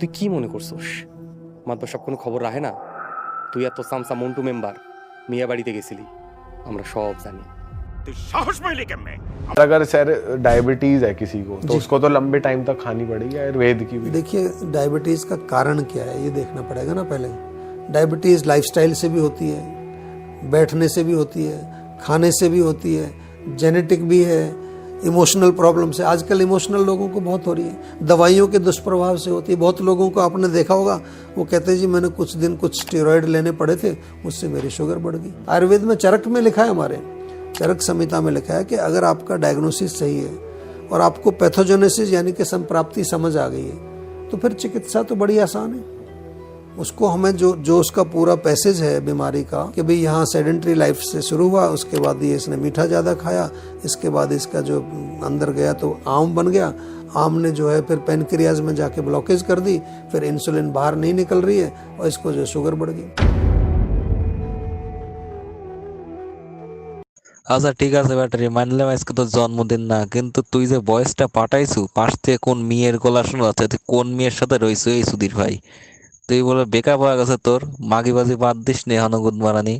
তুই কি মনে করছস মাতবার সব কোনো খবর রাখে না? তুই আর তোর সামসা মন্টু মেম্বার মিয়া বাড়িতে গেছিলি, আমরা সব জানি। তুই সাহস পাইলি কেমনে? अगर सर डायबिटीज है किसी को तो उसको तो लंबे टाइम तक खानी पड़ेगी आयुर्वेद की भी। देखिए डायबिटीज़ का कारण क्या है ये देखना पड़ेगा ना पहले। डायबिटीज़ लाइफस्टाइल से भी होती है, बैठने से भी होती है, खाने से भी होती है, जेनेटिक भी है, इमोशनल प्रॉब्लम से। आजकल इमोशनल लोगों को बहुत हो रही है, दवाइयों के दुष्प्रभाव से होती है। बहुत लोगों को आपने देखा होगा, वो कहते हैं जी मैंने कुछ दिन कुछ स्टेरॉयड लेने पड़े थे, उससे मेरी शुगर बढ़ गई। आयुर्वेद में चरक में लिखा है, हमारे चरक संहिता में लिखा है कि अगर आपका डायग्नोसिस सही है और आपको पैथोजेनेसिस यानी कि संप्राप्ति समझ आ गई है तो फिर चिकित्सा तो बड़ी आसान है। उसको हमें जो उसका पूरा पैसेज है बीमारी का कि भाई यहाँ सेडेंट्री लाइफ से शुरू हुआ, उसके बाद ये इसने मीठा ज़्यादा खाया, इसके बाद इसका जो अंदर गया तो आम बन गया, आम ने जो है फिर पेनक्रियाज में जाके ब्लॉकेज कर दी, फिर इंसुलिन बाहर नहीं निकल रही है और इसको जो शुगर बढ़ गई। আচ্ছা ঠিক আছে ব্যাটারি, মানলাম আজকে তোর জন্মদিন না, কিন্তু তুই যে ভয়েসটা পাঠাইছু পাশ থেকে কোন মেয়ের গলা শোনা যাচ্ছে, তুই কোন মেয়ের সাথে রইছু এই সুধীর ভাই? তুই বলে বেকআপ হয়ে গেছে তোর, মাগিবাজি বাদ দিস নে হনগুদ মারানি।